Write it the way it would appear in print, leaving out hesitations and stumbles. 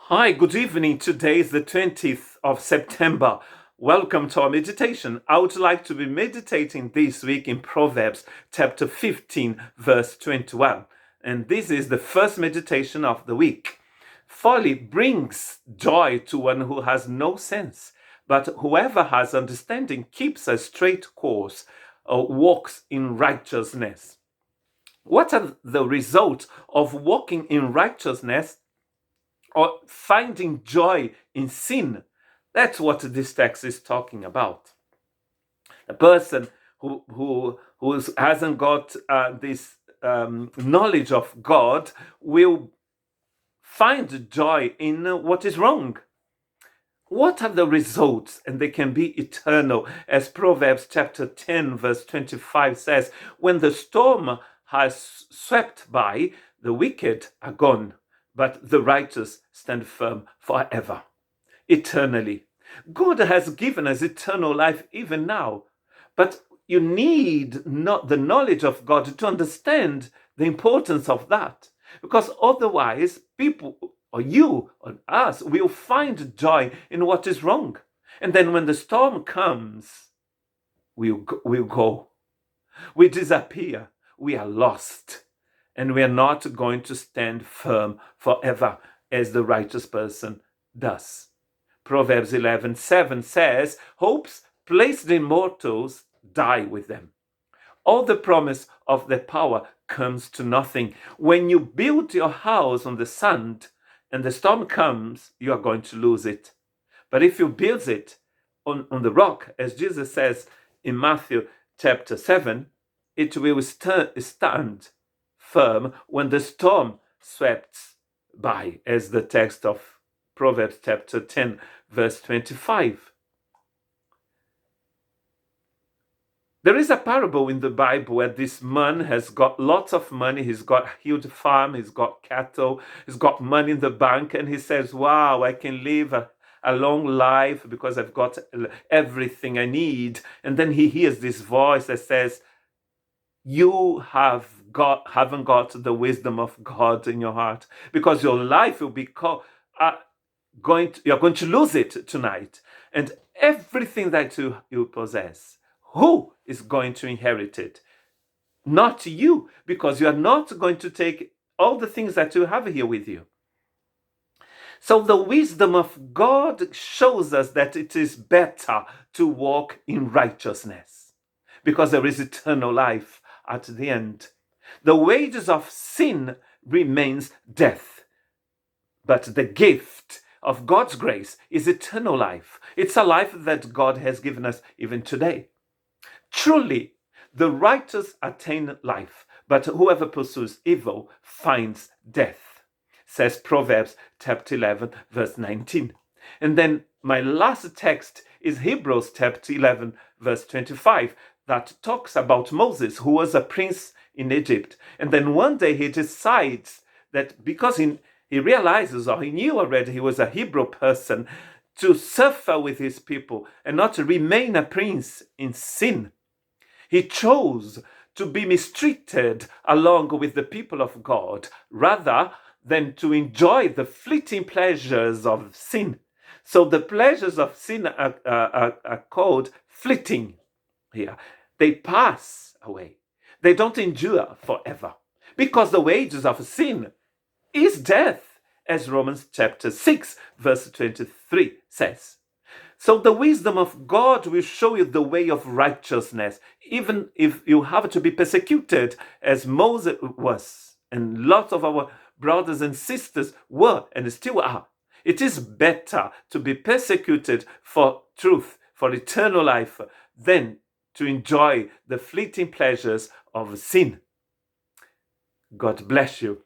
Hi, good evening. Today is the 20th of September. Welcome to our meditation. I would like to be meditating this week in Proverbs chapter 15, verse 21. And this is the first meditation of the week. Folly brings joy to one who has no sense, but whoever has understanding keeps a straight course or walks in righteousness. What are the results of walking in righteousness or finding joy in sin? That's what this text is talking about. A person who hasn't got this knowledge of God will find joy in what is wrong. What are the results? And they can be eternal. As Proverbs chapter 10, verse 25 says, when the storm has swept by, the wicked are gone, but the righteous stand firm forever, eternally. God has given us eternal life even now, but you need not the knowledge of God to understand the importance of that, because otherwise people or you or us will find joy in what is wrong, and then when the storm comes, we'll go, we disappear, we are lost, and we are not going to stand firm forever as the righteous person does. Proverbs 11:7 says, hopes placed in mortals die with them. All the promise of their power comes to nothing. When you build your house on the sand and the storm comes, you are going to lose it. But if you build it on the rock, as Jesus says in Matthew chapter 7, it will stand firm when the storm swept by, as the text of Proverbs chapter 10, verse 25. There is a parable in the Bible where this man has got lots of money. He's got a huge farm, he's got cattle, he's got money in the bank, and he says, wow, I can live a long life because I've got everything I need. And then he hears this voice that says, you haven't got the wisdom of God in your heart, because your life will be you're going to lose it tonight, and everything that you possess. Who is going to inherit it? Not you, because you are not going to take all the things that you have here with you. So the wisdom of God shows us that it is better to walk in righteousness, because there is eternal life at the end. The wages of sin remains death, but the gift of God's grace is eternal life. It's a life that God has given us even today. Truly, the righteous attain life, but whoever pursues evil finds death, says Proverbs chapter 11, verse 19. And then my last text is Hebrews chapter 11, verse 25, that talks about Moses, who was a prince in Egypt. And then one day he decides that because he realizes, or he knew already he was a Hebrew person, to suffer with his people and not to remain a prince in sin. He chose to be mistreated along with the people of God rather than to enjoy the fleeting pleasures of sin. So the pleasures of sin are called fleeting here. They pass away. They don't endure forever, because the wages of sin is death, as Romans chapter 6, verse 23 says. So the wisdom of God will show you the way of righteousness, even if you have to be persecuted, as Moses was, and lots of our brothers and sisters were and still are. It is better to be persecuted for truth, for eternal life, than to enjoy the fleeting pleasures of sin. God bless you.